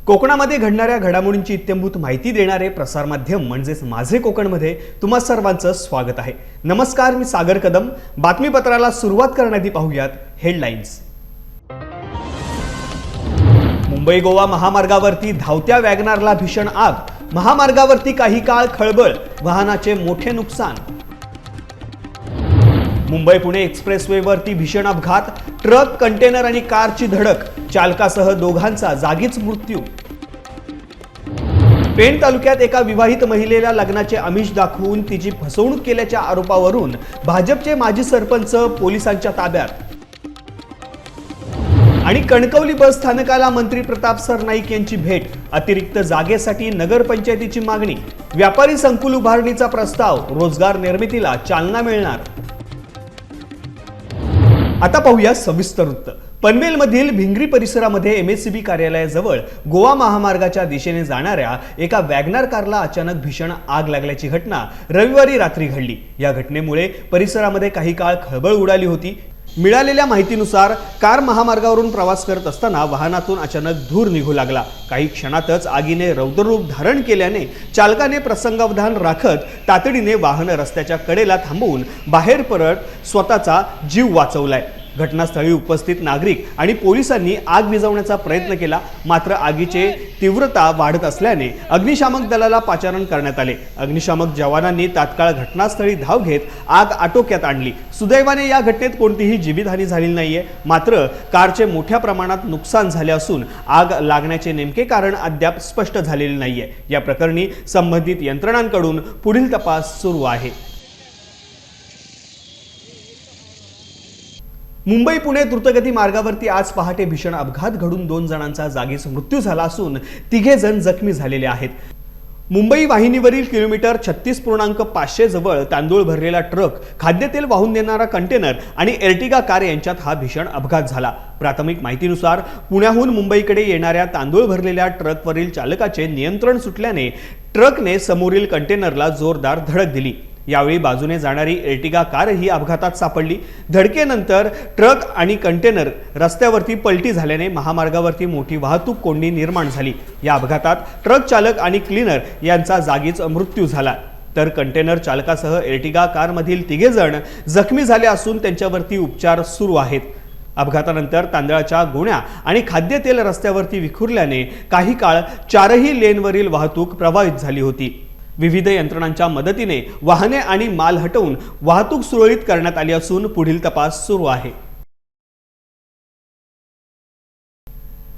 कोकणामध्ये घडणाऱ्या घडामोडींची इत्थंभूत माहिती देणारे प्रसारमाध्यम म्हणजेच माझे कोकणमध्ये तुम्हा सर्वांचं स्वागत आहे। नमस्कार, मी सागर कदम। बातमीपत्राला सुरुवात करण्याआधी पाहूयात हेडलाईन्स। मुंबई गोवा महामार्गावरती धावत्या वॅगनारला भीषण आग, महामार्गावरती काही काळ खळबळ, वाहनाचे मोठे नुकसान। मुंबई पुणे एक्सप्रेसवेवरती भीषण अपघात, ट्रक, कंटेनर आणि कारची धडक, चालकासह दोघांचा जागीच मृत्यू। पेण तालुक्यात एका विवाहित महिलेला लग्नाचे आमिष दाखवून तिची फसवणूक केल्याच्या आरोपावरून भाजपचे माजी सरपंच पोलिसांच्या ताब्यात। आणि कणकवली बस स्थानकाला मंत्री प्रताप सरनाईक यांची भेट, अतिरिक्त जागेसाठी नगरपंचायतीची मागणी, व्यापारी संकुल उभारणीचा प्रस्ताव, रोजगार निर्मितीला चालना मिळणार। आता पाहूया सविस्तर वृत्त। पनवेलमधील भिंगरी परिसरामध्ये एमएससीबी कार्यालयाजवळ गोवा महामार्गाच्या दिशेने जाणाऱ्या एका वॅगनार कारला अचानक भीषण आग लागल्याची घटना रविवारी रात्री घडली। या घटनेमुळे परिसरामध्ये काही काळ खळबळ उडाली होती। मिळालेल्या माहितीनुसार कार महामार्गावरून प्रवास करत असताना वाहनातून अचानक धूर निघू लागला। काही क्षणातच आगीने रौद्ररूप धारण केल्याने चालकाने प्रसंगावधान राखत तातडीने वाहन रस्त्याच्या कडेला थांबवून बाहेर परत स्वतःचा जीव वाचवलाय। घटनास्थळी उपस्थित नागरिक आणि पोलिसांनी आग विझवण्याचा प्रयत्न केला, मात्र आगीची तीव्रता वाढत असल्याने अग्निशामक दलाला पाचारण करण्यात आले। अग्निशामक जवानांनी तात्काळ घटनास्थळी धाव घेत आग आटोक्यात आणली। सुदैवाने या घटनेत कोणतीही जीवितहानी झाली नाहीये, मात्र कारचे मोठ्या प्रमाणात नुकसान झाले असून आग लागण्याचे नेमके कारण अद्याप स्पष्ट झालेले नाहीये। या प्रकरणी संबंधित यंत्रणांकडून पुढील तपास सुरू आहे। मुंबई पुणे द्रुतगती मार्गावरती आज पहाटे भीषण अपघात घडून 2 जणांचा जागीच मृत्यू झाला असून 3 जण जखमी झालेले आहेत। मुंबई वाहिनीवरील किलोमीटर 36.500 जवळ तांदूळ भरलेला ट्रक, खाद्यतेल वाहून नेणारा कंटेनर आणि एर्टिगा कार यांच्यात हा भीषण अपघात झाला। प्राथमिक माहितीनुसार पुण्याहून मुंबईकडे येणाऱ्या तांदूळ भरलेल्या ट्रकवरील चालकाचे नियंत्रण सुटल्याने ट्रकने समोरील कंटेनरला जोरदार धडक दिली। यावेळी बाजूने जाणारी एर्टिगा कारही अपघातात सापडली। धडकेनंतर ट्रक आणि कंटेनर रस्त्यावरती पलटी झाल्याने महामार्गावरती मोठी वाहतूक कोंडी निर्माण झाली। या अपघातात ट्रक चालक आणि क्लीनर यांचा जागीच मृत्यू झाला, तर कंटेनर चालकासह एर्टिगा कारमधील 3 जण जखमी झाले असून त्यांच्यावरती उपचार सुरू आहेत। अपघातानंतर तांदळाच्या गोण्या आणि खाद्यतेल रस्त्यावरती विखुरल्याने काही काळ 4ही लेनवरील वाहतूक प्रभावित झाली होती। विविध यंत्रणांच्या मदतीने वाहने आणि माल हटवून वाहतूक सुरळीत करण्यात आली असून पुढील तपास सुरू आहे।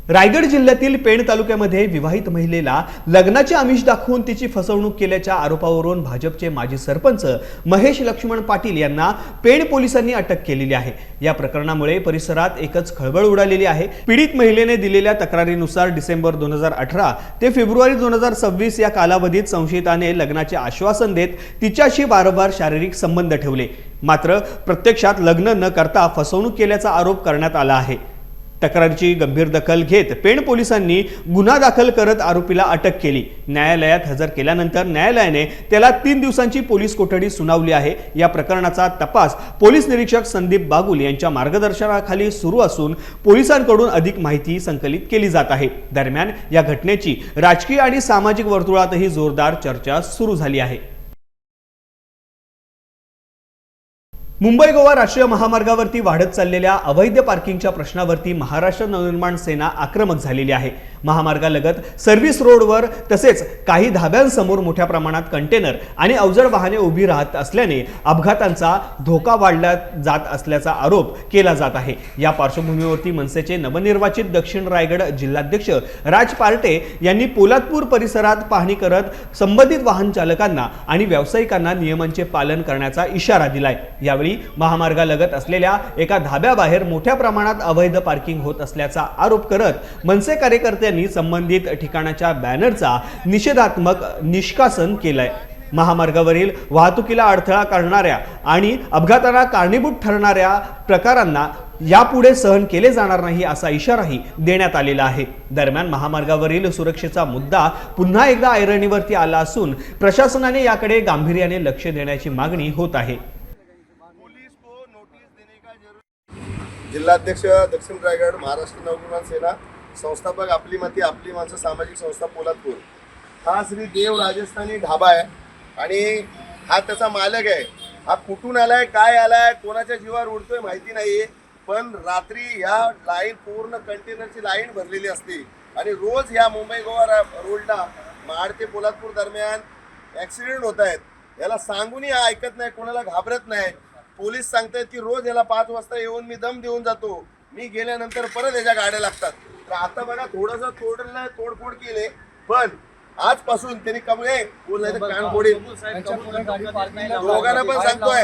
रायगड जिल्ह्यातील पेण तालुक्यामध्ये विवाहित महिलेला लग्नाचे आमिष दाखवून तिची फसवणूक केल्याच्या आरोपावरून भाजपचे माजी सरपंच महेश लक्ष्मण पाटील यांना पेण पोलिसांनी अटक केलेली आहे। या प्रकरणामुळे परिसरात एकच खळबळ उडालेली आहे। पीडित महिलेने दिलेल्या तक्रारीनुसार डिसेंबर 2018 ते फेब्रुवारी 2026 या कालावधीत संशयिताने लग्नाचे आश्वासन देत तिच्याशी वारंवार शारीरिक संबंध ठेवले, मात्र प्रत्यक्षात लग्न न करता फसवणूक केल्याचा आरोप करण्यात आला आहे। तक्रारीची गंभीर दखल घेत पेण पोलिसांनी गुन्हा दाखल करत आरोपीला अटक केली। न्यायालयात हजर केल्यानंतर न्यायालयाने त्याला 3 दिवसांची पोलीस कोठडी सुनावली आहे। या प्रकरणाचा तपास पोलीस निरीक्षक संदीप बागुल यांच्या मार्गदर्शनाखाली सुरू असून पोलिसांकडून अधिक माहिती संकलित केली जात आहे। दरम्यान या घटनेची राजकीय आणि सामाजिक वर्तुळातही जोरदार चर्चा सुरू झाली आहे। मुंबई गोवा राष्ट्रीय महामार्गावरती वाढत चाललेल्या अवैध पार्किंगच्या प्रश्नावरती महाराष्ट्र नवनिर्माण सेना आक्रमक झालेली आहे। महामार्गालगत सर्व्हिस रोडवर तसेच काही धाब्यांसमोर मोठ्या प्रमाणात कंटेनर आणि अवजड वाहने उभी राहत असल्याने अपघातांचा धोका वाढला जात असल्याचा आरोप केला जात आहे। या पार्श्वभूमीवरती मनसेचे नवनिर्वाचित दक्षिण रायगड जिल्हाध्यक्ष राज पार्टे यांनी पोलादपूर परिसरात पाहणी करत संबंधित वाहन चालकांना आणि व्यावसायिकांना नियमांचे पालन करण्याचा इशारा दिलाय। यावेळी महामार्गालगत असलेल्या एका धाब्याबाहेर मोठ्या प्रमाणात अवैध पार्किंग होत असल्याचा आरोप करत मनसे कार्यकर्त्यांनी संबंधित ठिकाणाच्या बॅनरचा निषेधात्मक निष्कासन केलाय। महामार्गावरील वाहतुकीला अडथळा करणाऱ्या आणि अपघातांना कारणीभूत ठरणाऱ्या प्रकारांना यापुढे सहन केले जाणार नाही असा इशाराही देण्यात आलेला आहे। दरम्यान महामार्गावरील सुरक्षेचा मुद्दा पुन्हा एकदा ऐरणीवरती आला असून प्रशासनाने याकडे गांभीर्याने लक्ष देण्याची मागणी होत आहे। जिल्हाध्यक्ष दक्षिण रायगड महाराष्ट्र नवनिर्माण सेना संस्थापक आपली मती आपली माणसं सामाजिक संस्था पोलादपूर हा श्री देव राजस्थानी ढाबा आहे आणि हा त्याचा मालक आहे। हा कुठून आलाय काय आलाय कोणाच्या जीवावर उडतोय माहिती नाहीये, पण रात्री ह्या लाईन पूर्ण कंटेनरची लाईन भरलेली असते आणि रोज ह्या मुंबई गोवा रोडला महाड ते पोलादपूर दरम्यान ॲक्सिडेंट होत आहेत। याला सांगूनही हा ऐकत नाही, कोणाला घाबरत नाही। पोलीस सांगतायत की रोज याला 5 वाजता येऊन मी दम देऊन जातो, मी गेल्यानंतर परत याच्या गाड्या लागतात। तर आता बघा थोडंसं तोडफोड केले, पण आजपासून त्यांनी कमी कान फोडी दोघांना पण सांगतोय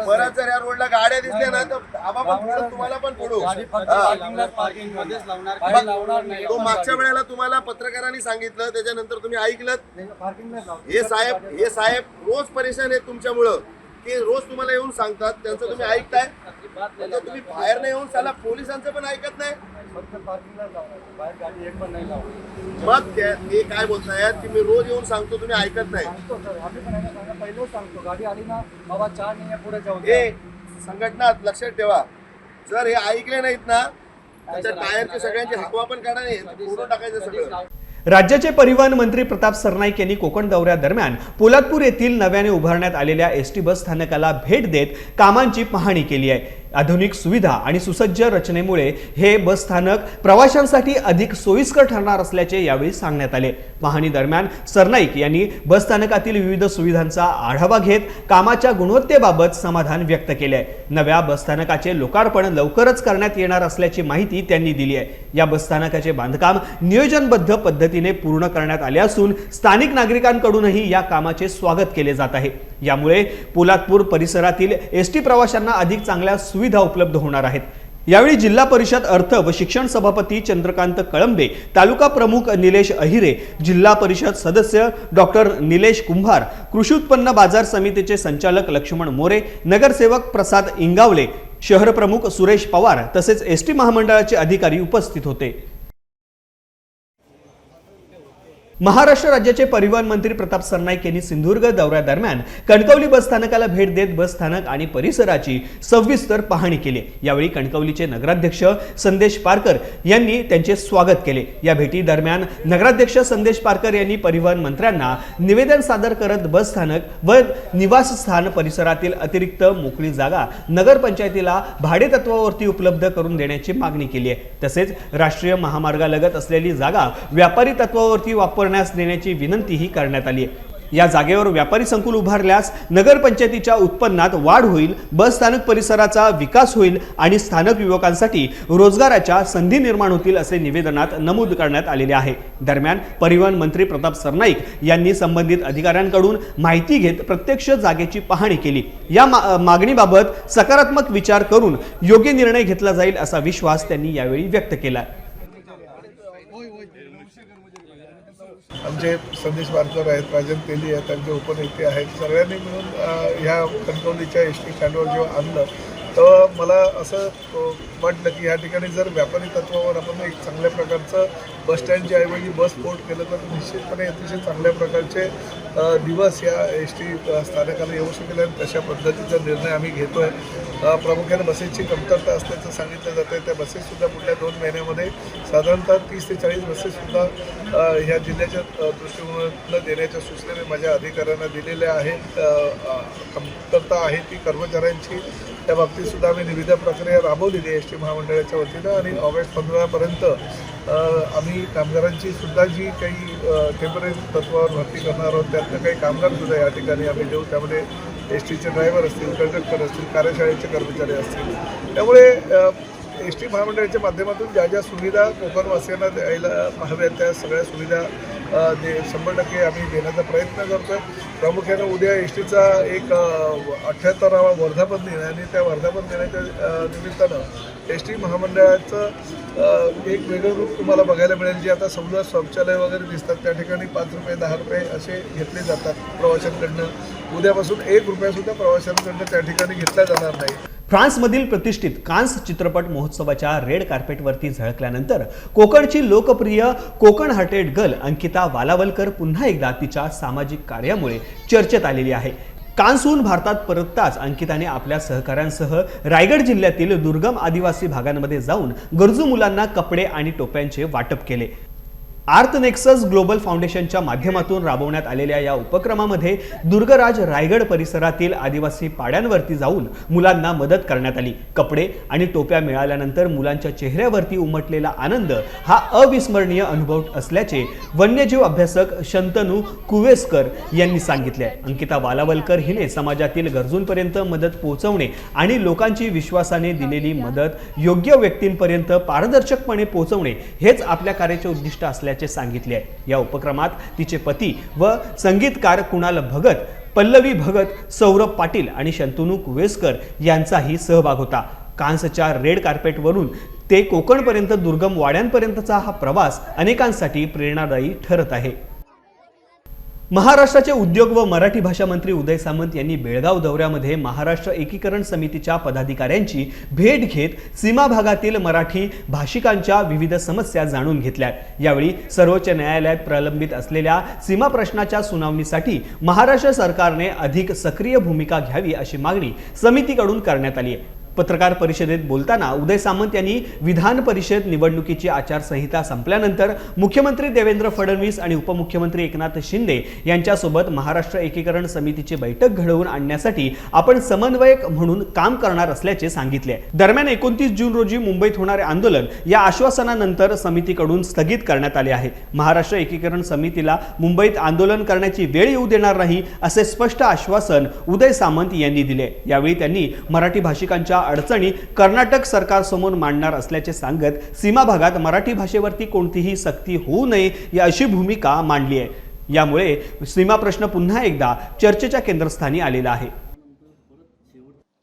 परत जर या रोडला गाड्या दिसल्या ना तर ढाबा पण फोडू, तुम्हाला पण फोडू। तो मागच्या वेळेला तुम्हाला पत्रकारांनी सांगितलं, त्याच्यानंतर तुम्ही ऐकलं। हे साहेब रोज परेशान आहेत तुमच्यामुळं, ते रोज तुम्हाला येऊन सांगतात, त्यांचं तुम्ही ऐकताय, तुम्ही बाहेर नाही येऊन त्याला पोलिसांचं पण ऐकत नाही। मग ते काय बोलतायत की मी रोज येऊन सांगतो तुम्ही ऐकत नाही। हे संघटना लक्षात ठेवा, जर हे ऐकले नाहीत ना त्याच्या टायरची सगळ्यांची हवा पण काढा नाही, फोडून टाकायचं सगळं। राज्याचे परिवहन मंत्री प्रताप सरनाईक यांनी कोकण दौऱ्यादरम्यान पोलादपूर येथील नव्याने उभारण्यात आलेल्या एसटी बस स्थानकाला भेट देत कामांची पाहणी केली आहे। आधुनिक सुविधा आणि सुसज्ज रचनेमुळे हे बस स्थानक प्रवाशांसाठी अधिक सोयीस्कर ठरणार असल्याचे यावेळी सांगण्यात आले। पाहणी दरम्यान सरनाईक यांनी बस स्थानकातील विविध सुविधांचा आढावा घेत कामाच्या गुणवत्तेबाबत समाधान व्यक्त केले आहे। नव्या बस स्थानकाचे लोकार्पण लवकरच करण्यात येणार असल्याची माहिती त्यांनी दिली आहे। या बस स्थानकाचे बांधकाम नियोजनबद्ध पद्धतीने पूर्ण करण्यात आले असून स्थानिक नागरिकांकडूनही या कामाचे स्वागत केले जात आहे। यामुळे पोलादपूर परिसरातील एसटी प्रवाशांना अधिक चांगल्या सुविधा उपलब्ध होणार आहेत। यावेळी जिल्हा परिषद अर्थ व शिक्षण सभापती चंद्रकांत कळंबे, तालुका प्रमुख निलेश अहिरे, जिल्हा परिषद सदस्य डॉक्टर निलेश कुंभार, कृषी उत्पन्न बाजार समितीचे संचालक लक्ष्मण मोरे, नगरसेवक प्रसाद इंगावले, शहर प्रमुख सुरेश पवार तसेच एसटी महामंडळाचे अधिकारी उपस्थित होते। महाराष्ट्र राज्याचे परिवहन मंत्री प्रताप सरनाईक यांनी सिंधुदुर्ग दौऱ्यादरम्यान कणकवली बस स्थानकाला भेट देत बस स्थानक आणि परिसराची सविस्तर पाहणी केली। यावेळी कणकवलीचे नगराध्यक्ष संदेश पारकर यांनी त्यांचे स्वागत केले। या भेटी दरम्यान नगराध्यक्ष संदेश पारकर यांनी परिवहन मंत्र्यांना निवेदन सादर करत बस स्थानक व निवासस्थान परिसरातील अतिरिक्त मोकळी जागा नगरपंचायतीला भाडेतत्वावरती उपलब्ध करून देण्याची मागणी केली आहे। तसेच राष्ट्रीय महामार्गालगत असलेली जागा व्यापारी तत्वावरती वापर देण्याची विनंतीही करण्यात आली आहे। या जागेवर व्यापारी संकुल उभारल्यास नगरपंचायतीच्या उत्पन्नात वाढ होईल, बस स्थानक परिसराचा विकास होईल आणि स्थानिक युवकांसाठी रोजगाराच्या संधी निर्माण होतील असे निवेदनात नमूद करण्यात आलेले आहे। दरम्यान परिवहन मंत्री प्रताप सरनाईक यांनी संबंधित अधिकाऱ्यांकडून माहिती घेत प्रत्यक्ष जागेची पाहणी केली। या मागणीबाबत सकारात्मक विचार करून योग्य निर्णय घेतला जाईल असा विश्वास त्यांनी यावेळी व्यक्त केला। आमचे संदेश पारकर आहेत, राजन तेली आहेत, त्यांचे उपनेते आहेत, सगळ्यांनी मिळून ह्या कणकवलीच्या एसटी स्टँडवर जेव्हा आणलं तर मला असं वाटलं की या ठिकाणी जर व्यापारी तत्वावर आपण एक चांगल्या प्रकारचं बस स्टँडच्या ऐवजी बस पोर्ट केलं तर निश्चितपणे अतिशय चांगल्या प्रकारचे दिवस या एस टी स्थानकाला येऊ शकेल आणि तशा पद्धतीचा निर्णय आम्ही घेतो आहे। प्रामुख्याने बसेसची कमतरता असल्याचं सांगितलं जातं आहे। त्या बसेससुद्धा पुढल्या 2 महिन्यामध्ये साधारणतः 30 ते 40 बसेससुद्धा ह्या जिल्ह्याच्या दृष्टिकोनातून देण्याच्या सूचना मी माझ्या अधिकाऱ्यांना दिलेल्या आहेत। कमतरता आहे ती कर्मचाऱ्यांची, त्या बाबतीत सुद्धा आम्ही निविदा प्रक्रिया राबवलेली आहे एस टी महामंडळाच्या वतीनं आणि ऑगस्ट 15पर्यंत आम्ही कामगारांची सुद्धा जी काही टेम्पररी तत्वावर भरती करणार आहोत त्यातनं काही कामगार सुद्धा या ठिकाणी आम्ही देऊ। त्यामध्ये एस टीचे ड्रायव्हर असतील, कंडक्टर असतील, कार्यशाळेचे कर्मचारी असतील। त्यामुळे एस टी महामंडळाच्या माध्यमातून ज्या ज्या सुविधा कोकणवासियांना द्यायला हव्यात त्या सगळ्या सुविधा 100% आम्ही देण्याचा प्रयत्न करतो आहे। प्रामुख्याने उद्या एस टीचा एक 78वा वर्धापन दिन आणि त्या वर्धापन दिनाच्या निमित्तानं एस टी महामंडळाचं एक वेगळं रूप तुम्हाला बघायला मिळेल, जे आता समजा शौचालय वगैरे दिसतात त्या ठिकाणी 5 रुपये 10 रुपये असे घेतले जातात प्रवाशांकडनं। उद्यापासून 1 रुपयासुद्धा प्रवाशांकडनं त्या ठिकाणी घेतला जाणार नाही। फ्रान्समधील प्रतिष्ठित कान्स चित्रपट महोत्सवाच्या रेड कार्पेटवरती झळकल्यानंतर कोकणची लोकप्रिय कोकण हार्टेड गर्ल अंकिता वालावलकर पुन्हा एकदा तिच्या सामाजिक कार्यामुळे चर्चेत आलेली आहे। कान्सहून भारतात परतताच अंकिताने आपल्या सहकाऱ्यांसह रायगड जिल्ह्यातील दुर्गम आदिवासी भागांमध्ये जाऊन गरजू मुलांना कपडे आणि टोप्यांचे वाटप केले. आर्थ नेक्सस ग्लोबल फाउंडेशनच्या माध्यमातून राबवण्यात आलेल्या या उपक्रमामध्ये दुर्गराज रायगड परिसरातील आदिवासी पाड्यांवरती जाऊन मुलांना मदत करण्यात आली. कपडे आणि टोप्या मिळाल्यानंतर मुलांच्या चेहऱ्यावरती उमटलेला आनंद हा अविस्मरणीय अनुभव असल्याचे वन्यजीव अभ्यासक शंतनू कुवेसकर यांनी सांगितले. अंकिता वालावलकर हिने समाजातील गरजूंपर्यंत मदत पोहोचवणे आणि लोकांची विश्वासाने दिलेली मदत योग्य व्यक्तींपर्यंत पारदर्शकपणे पोहोचवणे हेच आपल्या कार्याचे उद्दिष्ट असल्याचे सांगितले आहे. या उपक्रमात तिचे पती व संगीतकार कुणाल भगत, पल्लवी भगत, सौरभ पाटील आणि शंतनू कुवेसकर यांचाही सहभाग होता. कान्सच्या रेड कार्पेटवरून ते कोकणपर्यंत दुर्गम वाड्यांपर्यंतचा हा प्रवास अनेकांसाठी प्रेरणादायी ठरत आहे. महाराष्ट्राचे उद्योग व मराठी भाषा मंत्री उदय सामंत यांनी बेळगाव दौऱ्यामध्ये महाराष्ट्र एकीकरण समितीच्या पदाधिकाऱ्यांची भेट घेत सीमा भागातील मराठी भाषिकांच्या विविध समस्या जाणून घेतल्या. यावेळी सर्वोच्च न्यायालयात प्रलंबित असलेल्या सीमा प्रश्नाच्या सुनावणीसाठी महाराष्ट्र सरकारने अधिक सक्रिय भूमिका घ्यावी अशी मागणी समितीकडून करण्यात आली आहे. पत्रकार परिषदेत बोलताना उदय सामंत यांनी विधान परिषद निवडणुकीची आचारसंहिता संपल्यानंतर मुख्यमंत्री देवेंद्र फडणवीस आणि उपमुख्यमंत्री एकनाथ शिंदे यांच्यासोबत महाराष्ट्र एकीकरण समितीची बैठक घडवून आणण्यासाठी आपण समन्वयक म्हणून काम करणार असल्याचे सांगितले. दरम्यान 29 जून रोजी मुंबईत होणारे आंदोलन या आश्वासनानंतर समितीकडून स्थगित करण्यात आले आहे. महाराष्ट्र एकीकरण समितीला मुंबईत आंदोलन करण्याची वेळ येऊ देणार नाही असे स्पष्ट आश्वासन उदय सामंत यांनी दिले. यावेळी त्यांनी मराठी भाषिकांच्या अडचणी कर्नाटक सरकारसमोर मांडणार असल्याचे सांगत सीमा भागात मराठी भाषेवरती कोणतीही सक्ती होऊ नये या अशी भूमिका मांडली आहे. यामुळे सीमा प्रश्न पुन्हा एकदा चर्चेच्या केंद्रस्थानी आलेला आहे.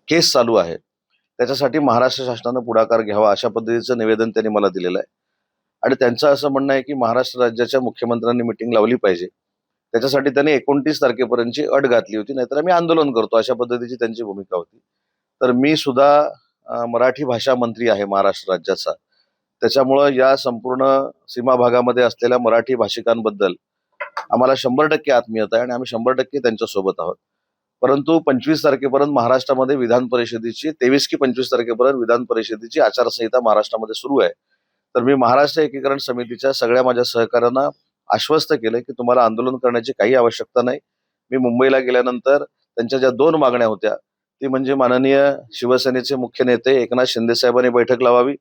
केस चालू आहे, त्याच्यासाठी महाराष्ट्र शासनानं पुढाकार घ्यावा अशा पद्धतीचं निवेदन त्यांनी मला दिलेलं आहे. आणि त्यांचं असं म्हणणं आहे की महाराष्ट्र राज्याच्या मुख्यमंत्र्यांनी मिटिंग लावली पाहिजे. त्याच्यासाठी त्यांनी 29 तारखेपर्यंतची अट घातली होती, नाहीतर आम्ही आंदोलन करतो अशा पद्धतीची त्यांची भूमिका होती. तर मी सुद्धा मराठी भाषा मंत्री आहे महाराष्ट्र राज्याचा, त्याच्यामुळं या संपूर्ण सीमा भागामध्ये असलेल्या मराठी भाषिकांबद्दल आम्हाला 100% आत्मीयता आहे आणि आम्ही 100% त्यांच्यासोबत आहोत. परंतु 25 तारखेपर्यंत महाराष्ट्रामध्ये विधान परिषदेची 23 की 25 तारखेपर्यंत विधान परिषदेची आचारसंहिता महाराष्ट्रामध्ये सुरू आहे. तर मी महाराष्ट्र एकीकरण समितीच्या सगळ्या माझ्या सहकाऱ्यांना आश्वस्त केलंय की तुम्हाला आंदोलन करण्याची काही आवश्यकता नाही. मी मुंबईला गेल्यानंतर त्यांच्या ज्या 2 मागण्या होत्या ती म्हणजे माननीय शिवसेनेचे मुख्य नेते एकनाथ शिंदे साहेबांनी बैठक लावावी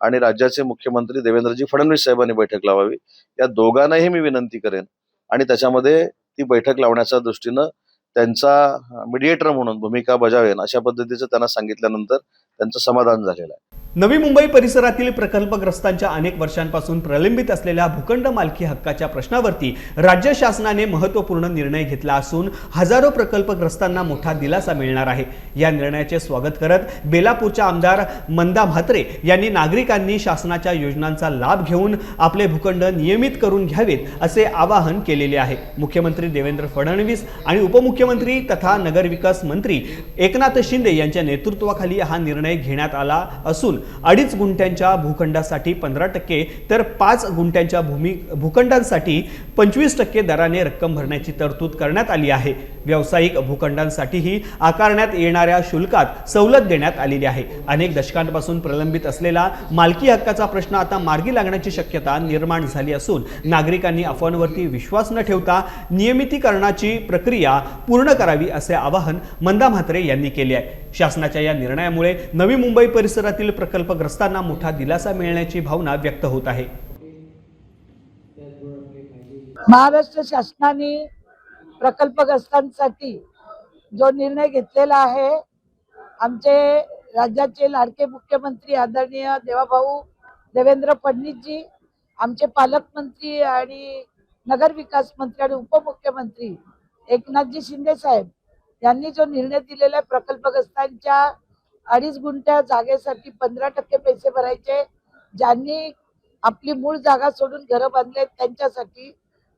आणि राज्याचे मुख्यमंत्री देवेंद्रजी फडणवीस साहेबांनी बैठक लावावी. या दोघांनाही मी विनंती करेन आणि त्याच्यामध्ये ती बैठक लावण्याच्या दृष्टीनं त्यांचा मीडिएटर म्हणून भूमिका बजावेन अशा पद्धतीचं त्यांना सांगितल्यानंतर त्यांचं समाधान झालेलं आहे. नवी मुंबई परिसरातील प्रकल्पग्रस्तांच्या अनेक वर्षांपासून प्रलंबित असलेल्या भूखंड मालकी हक्काच्या प्रश्नावरती राज्य शासनाने महत्त्वपूर्ण निर्णय घेतला असून हजारो प्रकल्पग्रस्तांना मोठा दिलासा मिळणार आहे. या निर्णयाचे स्वागत करत बेलापूरच्या आमदार मंदा म्हात्रे यांनी नागरिकांनी शासनाच्या योजनांचा लाभ घेऊन आपले भूखंड नियमित करून घ्यावेत असे आवाहन केलेले आहे. मुख्यमंत्री देवेंद्र फडणवीस आणि उपमुख्यमंत्री तथा नगरविकास मंत्री एकनाथ शिंदे यांच्या नेतृत्वाखाली हा निर्णय घेण्यात आला असून 2.5 गुंठ्यांच्या भूखंडासाठी 15% तर 5 गुंठ्यांच्या भूखंडांसाठी 25% दराने रक्कम भरण्याची तरतूद करण्यात आली आहे. व्यावसायिक भूखंडांसाठीही आकारण्यात येणाऱ्या शुल्कात सवलत देण्यात आलेली आहे. अनेक दशकांपासून प्रलंबित असलेला मालकी हक्काचा प्रश्न आता मार्गी लागण्याची शक्यता निर्माण झाली असून नागरिकांनी अफवांवरती विश्वास न ठेवता नियमितीकरणाची प्रक्रिया पूर्ण करावी असे आवाहन मंदा म्हात्रे यांनी केले आहे. शासनाच्या या निर्णयामुळे नवी मुंबई परिसरातील प्रकल्पग्रस्तांना मोठा दिलासा मिळण्याची भावना व्यक्त होत आहे. महाराष्ट्र शासनाने प्रकल्पग्रस्तांसाठी जो निर्णय घेतलेला आहे, आमचे राज्याचे लाडके मुख्यमंत्री आदरणीय देवाभाऊ देवेंद्र फडणवीसजी, आमचे पालकमंत्री आणि नगर विकास मंत्री आणि उपमुख्यमंत्री एकनाथजी शिंदे साहेब यांनी जो निर्णय दिलेला आहे, प्रकल्पग्रस्तांच्या 2.5 गुंठ्या जागेसाठी 15% पैसे भरायचे, ज्यांनी आपली मूळ जागा सोडून घरं बांधले त्यांच्यासाठी,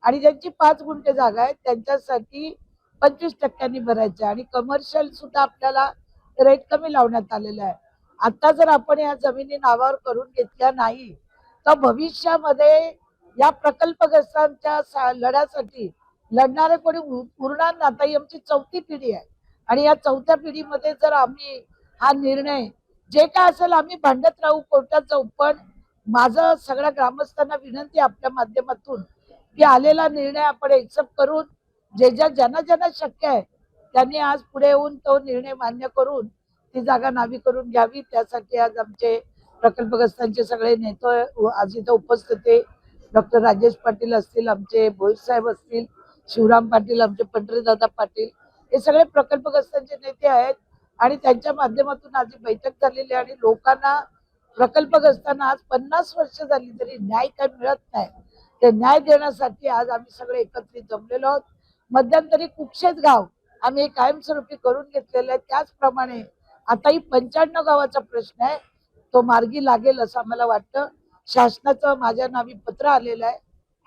आणि ज्यांची 5 गुंठे जागा आहे त्यांच्यासाठी 25% भरायचे, आणि कमर्शियल सुद्धा आपल्याला रेट कमी लावण्यात आलेला आहे. आता जर आपण या जमिनी नावावर करून घेतल्या नाही तर भविष्यामध्ये या प्रकल्पग्रस्तांच्या लढ्यासाठी लढणारे कोणी उरणार ना. आता ही आमची 4थी पिढी आहे आणि या 4थ्या पिढीमध्ये जर आम्ही हा निर्णय जे काय असेल आम्ही भांडत राहू, कोर्टात जाऊ, पण माझं सगळ्या ग्रामस्थांना विनंती आहे आपल्या माध्यमातून की आलेला निर्णय आपण एक्सेप्ट करून ज्यांना शक्य आहे त्यांनी आज पुढे येऊन तो निर्णय मान्य करून ती जागा नावी करून घ्यावी. त्यासाठी आज आमचे प्रकल्पग्रस्तांचे सगळे नेते आज इथं उपस्थित आहे. डॉक्टर राजेश पाटील असतील, आमचे भोईर साहेब असतील, शिवराम पाटील, आमचे पंढरीदादा पाटील, हे सगळे प्रकल्पग्रस्तांचे नेते आहेत आणि त्यांच्या माध्यमातून आज ही बैठक झालेली आहे. आणि लोकांना प्रकल्पग्रस्तांना आज 50 वर्ष झाली तरी न्याय काय मिळत नाही. ते न्याय देण्यासाठी आज आम्ही सगळे एकत्रित जमलेलो आहोत. मध्यंतरी कुक्षेत गाव आम्ही कायमस्वरूपी करून घेतलेलं आहे. त्याचप्रमाणे आता ही 95 गावाचा प्रश्न आहे, तो मार्गी लागेल असं आम्हाला वाटतं. शासनाचं माझ्या नावी पत्र आलेलं आहे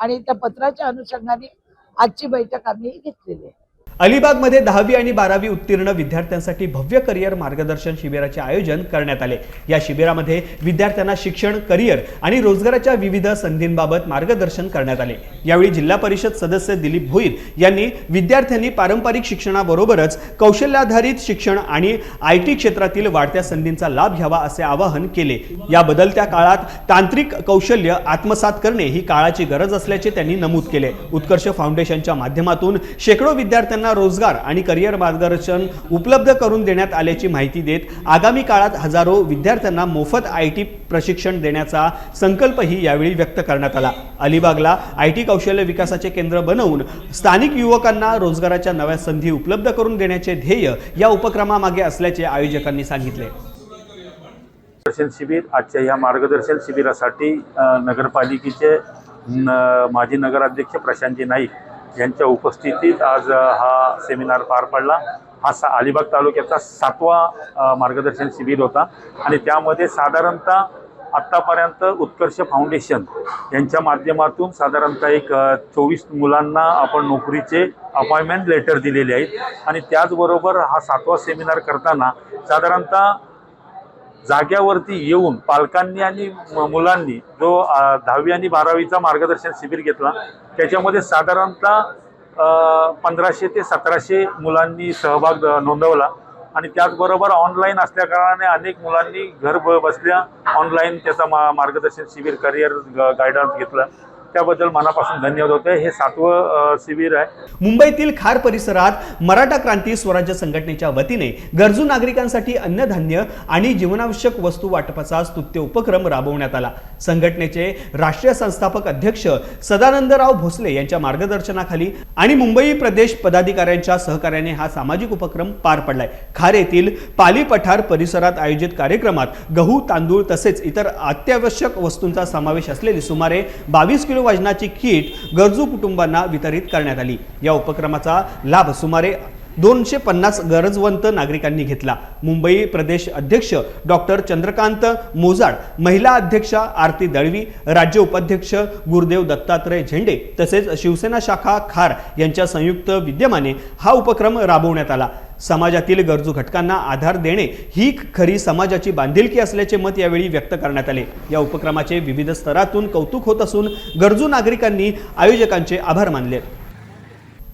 आणि त्या पत्राच्या अनुषंगाने आजची बैठक आम्ही घेतलेली आहे. अलिबागमध्ये 10वी आणि 12वी उत्तीर्ण विद्यार्थ्यांसाठी भव्य करिअर मार्गदर्शन शिबिराचे आयोजन करण्यात आले. या शिबिरामध्ये विद्यार्थ्यांना शिक्षण, करिअर आणि रोजगाराच्या विविध संधींबाबत मार्गदर्शन करण्यात आले. यावेळी जिल्हा परिषद सदस्य दिलीप भोईर यांनी विद्यार्थ्यांनी पारंपरिक शिक्षणाबरोबरच कौशल्याधारित शिक्षण आणि IT क्षेत्रातील वाढत्या संधींचा लाभ घ्यावा असे आवाहन केले. या बदलत्या काळात तांत्रिक कौशल्य आत्मसात करणे ही काळाची गरज असल्याचे त्यांनी नमूद केले. उत्कर्ष फाउंडेशनच्या माध्यमातून शेकडो विद्यार्थ्यांना रोजगार आणि करिअर मार्गदर्शन उपलब्ध करून देण्यात आल्याची माहिती देत आगामी काळात हजारो विद्यार्थ्यांना मोफत IT प्रशिक्षण देण्याचा संकल्पही यावेळी व्यक्त करण्यात आला. अलिबागला IT कौशल्य विकासाचे केंद्र बनवून स्थानिक युवकांना रोजगाराच्या नव्या संधी उपलब्ध करून देण्याचे ध्येय या उपक्रमामागे असल्याचे आयोजकांनी सांगितले. मार्गदर्शन शिबिर आजच्या या मार्गदर्शन शिबिरासाठी नगरपालिकेचे माजी नगराध्यक्ष प्रशांतजी नाईक यांच्या उपस्थितीत आज हा सेमिनार पार पडला. हा अलिबाग तालुक्याचा 7वा मार्गदर्शन शिबिर होता आणि त्यामध्ये साधारणतः आत्तापर्यंत उत्कर्ष फाउंडेशन यांच्या माध्यमातून साधारणतः एक 24 मुलांना आपण नोकरीचे अपॉइंटमेंट लेटर दिलेले आहेत आणि त्याचबरोबर हा 7वा सेमिनार करताना साधारणतः जाग्यावरती येऊन पालकांनी आणि मुलांनी जो 10वी आणि 12वीचा मार्गदर्शन शिबिर घेतला त्याच्यामध्ये साधारणतः 1500 ते 1700 मुलांनी सहभाग नोंदवला आणि त्याचबरोबर ऑनलाईन असल्या कारणाने अनेक मुलांनी घर बसल्या ऑनलाईन त्याचा मार्गदर्शन शिबिर करिअर गायडन्स घेतला. त्याबद्दल मनापासून धन्यवाद होते. हे 7वं शिबिर आहे. मुंबईतील खार परिसरात मराठा क्रांती स्वराज्य संघटनेच्या वतीने गरजू नागरिकांसाठी अन्नधान्य आणि जीवनावश्यक वस्तू वाटपाचा स्तुत्य उपक्रम राबवण्यात आला. संघटनेचे राष्ट्रीय संस्थापक अध्यक्ष सदानंदराव भोसले यांच्या मार्गदर्शनाखाली आणि मुंबई प्रदेश पदाधिकाऱ्यांच्या सहकार्याने हा सामाजिक उपक्रम पार पडलाय. खार येथील पाली पठार परिसरात आयोजित कार्यक्रमात गहू, तांदूळ तसेच इतर अत्यावश्यक वस्तूंचा समावेश असलेली सुमारे 22 किलो वजनाची किट गरजू कुटुंबांना वितरित करण्यात आली. या उपक्रमाचा लाभ सुमारे 250 गरजवंत नागरिकांनी घेतला. मुंबई प्रदेश अध्यक्ष डॉक्टर चंद्रकांत मोजाड, महिला अध्यक्षा आरती दळवी, राज्य उपाध्यक्ष गुरुदेव दत्तात्रय झेंडे तसेच शिवसेना शाखा खार यांच्या संयुक्त विद्यमाने हा उपक्रम राबवण्यात आला. समाजातील गरजू घटकांना आधार देणे ही खरी समाजाची बांधिलकी असल्याचे मत यावेळी व्यक्त करण्यात आले. या उपक्रमाचे विविध स्तरातून कौतुक होत असून गरजू नागरिकांनी आयोजकांचे आभार मानले.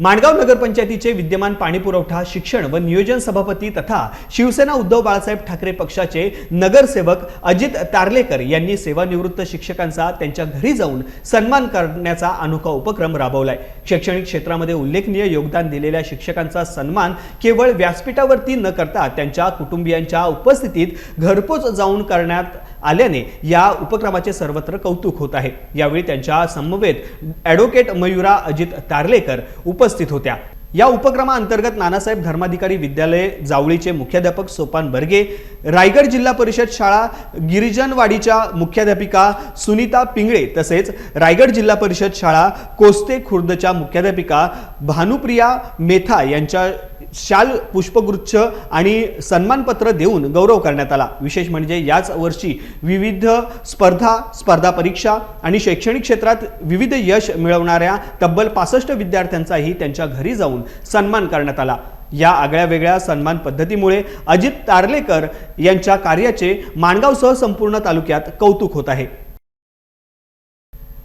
माणगाव नगरपंचायतीचे विद्यमान पाणीपुरवठा, शिक्षण व नियोजन सभापती तथा शिवसेना उद्धव बाळासाहेब ठाकरे पक्षाचे नगरसेवक अजित तारलेकर यांनी सेवानिवृत्त शिक्षकांचा त्यांच्या घरी जाऊन सन्मान करण्याचा अनोखा उपक्रम राबवलाय. शैक्षणिक क्षेत्रामध्ये उल्लेखनीय योगदान दिलेल्या शिक्षकांचा सन्मान केवळ व्यासपीठावरती न करता त्यांच्या कुटुंबियांच्या उपस्थितीत घरपोच जाऊन करण्यात आल्याने या उपक्रमाचे सर्वत्र कौतुक होत आहे. यावेळी त्यांच्या समवेत ॲडव्होकेट मयुरा अजित तारलेकर उपस्थित होत्या. या उपक्रमाअंतर्गत नानासाहेब धर्माधिकारी विद्यालय जावळीचे मुख्याध्यापक सोपान बर्गे, रायगड जिल्हा परिषद शाळा गिरिजनवाडीच्या मुख्याध्यापिका सुनीता पिंगळे तसेच रायगड जिल्हा परिषद शाळा कोस्ते खुर्दच्या मुख्याध्यापिका भानुप्रिया मेथा यांच्या शाल, पुष्पगुच्छ आणि सन्मानपत्र देऊन गौरव करण्यात आला. विशेष म्हणजे याच वर्षी विविध स्पर्धा परीक्षा आणि शैक्षणिक क्षेत्रात विविध यश मिळवणाऱ्या तब्बल 65 विद्यार्थ्यांचाही त्यांच्या घरी जाऊन सन्मान करण्यात आला. या आगळ्या वेगळ्या सन्मान पद्धतीमुळे अजित तारलेकर यांच्या कार्याचे माणगावसह संपूर्ण तालुक्यात कौतुक होत आहे.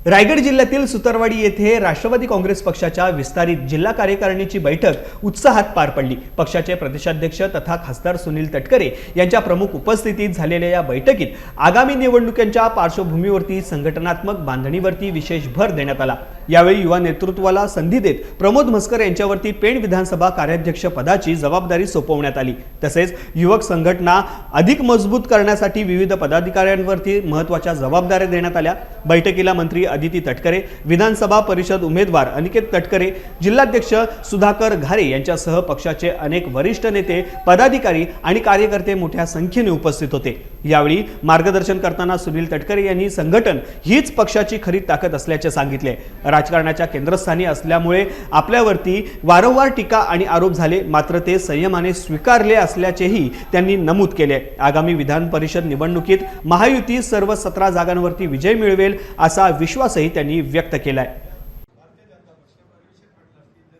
रायगड जिल्ह्यातील सुतारवाडी येथे राष्ट्रवादी काँग्रेस पक्षाच्या विस्तारित जिल्हा कार्यकारिणीची बैठक उत्साहात पार पडली। पक्षाचे प्रदेशाध्यक्ष तथा खासदार सुनील तटकरे यांच्या प्रमुख उपस्थितीत झालेल्या या बैठकीत आगामी निवडणुकांच्या पार्श्वभूमीवरती संघटनात्मक बांधणीवरती विशेष भर देण्यात आला। यावेळी युवा नेतृत्वाला संधी देत प्रमोद म्हस्कर यांच्यावरती पेण विधानसभा कार्याध्यक्ष पदाची जबाबदारी सोपवण्यात आली। तसेच युवक संघटना अधिक मजबूत करण्यासाठी विविध पदाधिकाऱ्यांवरती महत्त्वाच्या जबाबदाऱ्या देण्यात आल्या। बैठकीला मंत्री अदिती तटकरे, विधानसभा परिषद उमेदवार अनिकेत तटकरे, जिल्हाध्यक्ष सुधाकर घारे यांच्यासह पक्षाचे अनेक वरिष्ठ नेते, पदाधिकारी आणि कार्यकर्ते मोठ्या संख्येने उपस्थित होते। यावेळी मार्गदर्शन करताना सुनील तटकरे यांनी संघटन हीच पक्षाची खरी ताकद असल्याचे सांगितले। राजकारणाच्या केंद्रस्थानी असल्यामुळे आपल्यावरती वारंवार टीका आणि आरोप झाले, मात्र ते संयमाने स्वीकारले असल्याचेही त्यांनी नमूद केले। आगामी विधान परिषद निवडणुकीत महायुती सर्व 17 जागांवरती विजय मिळवेल असा विश्वासही त्यांनी व्यक्त केलाय।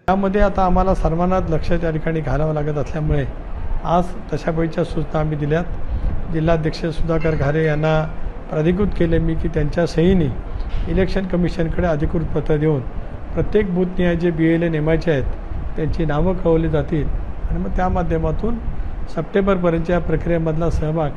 यामध्ये आता आम्हाला सर्वांनाच लक्ष त्या ठिकाणी घालावं लागत असल्यामुळे आज तशा पैकीच्या सूचना आम्ही दिल्यात। जिल्हाध्यक्ष सुधाकर घारे यांना प्राधिकृत केले मी की त्यांच्या सहीने इलेक्शन कमिशनकडे अधिकृत पत्र देऊन प्रत्येक बूथनिहाय जे BLA नेमायचे आहेत त्यांची नावं कळवली जातील आणि मग त्या माध्यमातून सप्टेंबरपर्यंतच्या प्रक्रियेमधला सहभाग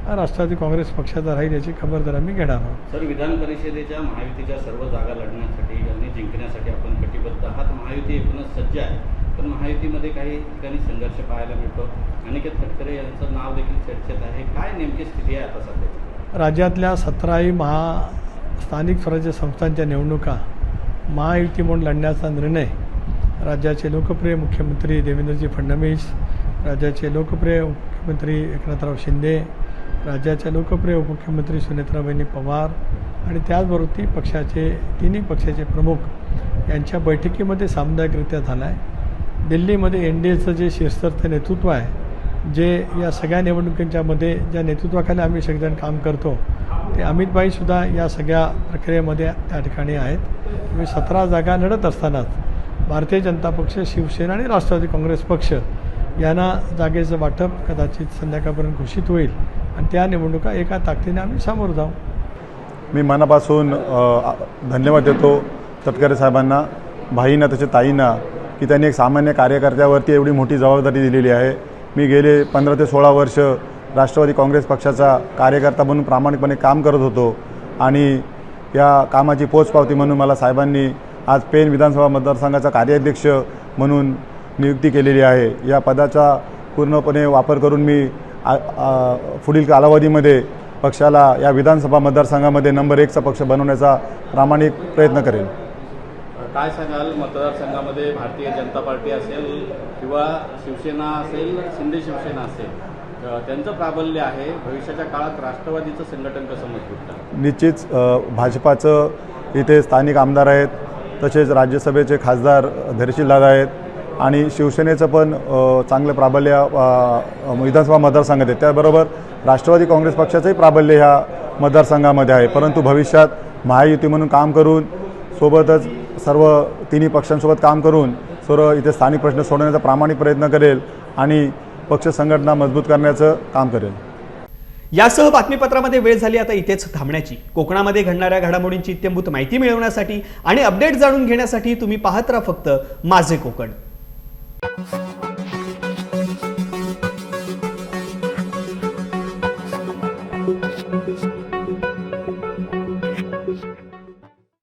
हा राष्ट्रवादी काँग्रेस पक्षाचा राहील याची खबरदारी आम्ही घेणार आहोत। सर, विधान परिषदेच्या महायुतीच्या सर्व जागा लढण्यासाठी आणि जिंकण्यासाठी आपण कटिबद्ध आहात। महायुती एकूणच सज्ज आहे, पण महायुतीमध्ये काही ठिकाणी संघर्ष पाहायला मिळतो। अनिकेत तटकरे यांचं नाव देखील चर्चेत आहे। काय नेमकी स्थिती आहे आता सध्याची? राज्यातल्या 17ही स्थानिक स्वराज्य संस्थांच्या निवडणुका महायुती म्हणून लढण्याचा निर्णय राज्याचे लोकप्रिय मुख्यमंत्री देवेंद्रजी फडणवीस, राज्याचे लोकप्रिय मुख्यमंत्री एकनाथराव शिंदे, राज्याच्या लोकप्रिय उपमुख्यमंत्री सुनेत्राबाई पवार आणि त्याचबरोबर पक्षाचे तिन्ही पक्षाचे प्रमुख यांच्या बैठकीमध्ये सामुदायिकरित्या झाला आहे। दिल्लीमध्ये NDAचं जे शीर्षस्थ नेतृत्व आहे, जे या सगळ्या निवडणुकींच्यामध्ये ज्या नेतृत्वाखाली आम्ही सगळेजण काम करतो, ते अमितभाईसुद्धा या सगळ्या प्रक्रियेमध्ये त्या ठिकाणी आहेत। तुम्ही 17 जागा लढत असतानाच भारतीय जनता पक्ष, शिवसेना आणि राष्ट्रवादी काँग्रेस पक्ष यांना जागेचं वाटप कदाचित संध्याकाळपर्यंत घोषित होईल आणि त्या निवडणुका एका ताकदीने आम्ही सामोरं जाऊ। मी मनापासून धन्यवाद देतो तटकरे साहेबांना, भाईंना, तसे ताईंना की त्यांनी एक सामान्य कार्यकर्त्यावरती एवढी मोठी जबाबदारी दिलेली आहे। मी गेले 15 ते 16 वर्ष राष्ट्रवादी काँग्रेस पक्षाचा कार्यकर्ता म्हणून प्रामाणिकपणे काम करत होतो आणि या कामाची पोचपावती म्हणून मला साहेबांनी आज पेण विधानसभा मतदारसंघाचा कार्याध्यक्ष म्हणून नियुक्ती केलेली आहे। या पदाचा पूर्णपणे वापर करून मी पुढील कालावधीमध्ये पक्षाला या विधानसभा मतदारसंघामध्ये नंबर 1चा पक्ष बनवण्याचा प्रामाणिक प्रयत्न करेन। काय सांगाल, मतदारसंघामध्ये भारतीय जनता पार्टी असेल किंवा शिवसेना असेल, शिंदे शिवसेना असेल, त्यांचं प्राबल्य आहे। भविष्याच्या काळात राष्ट्रवादीचं संघटन कसं मजबूत करेल? निश्चित भाजपाचं इथे स्थानिक आमदार आहेत, तसेच राज्यसभेचे खासदार धैर्यशीलदादा आहेत आणि शिवसेनेचं पण चांगलं प्राबल्य विधानसभा मतदारसंघात आहे। त्याबरोबर राष्ट्रवादी काँग्रेस पक्षाचंही प्राबल्य ह्या मतदारसंघामध्ये आहे। परंतु भविष्यात महायुती म्हणून काम करून सोबतच सर्व तिन्ही पक्षांसोबत काम करून सर्व इथे स्थानिक प्रश्न सोडवण्याचा प्रामाणिक प्रयत्न करेल आणि पक्ष संघटना मजबूत करण्याचं काम करेल। यासह बातमीपत्रामध्ये वेळ झाली आता इथेच थांबण्याची। कोकणामध्ये घडणाऱ्या घडामोडींची इत्यंभूत माहिती मिळवण्यासाठी आणि अपडेट जाणून घेण्यासाठी तुम्ही पाहत राहा फक्त माझे कोकण।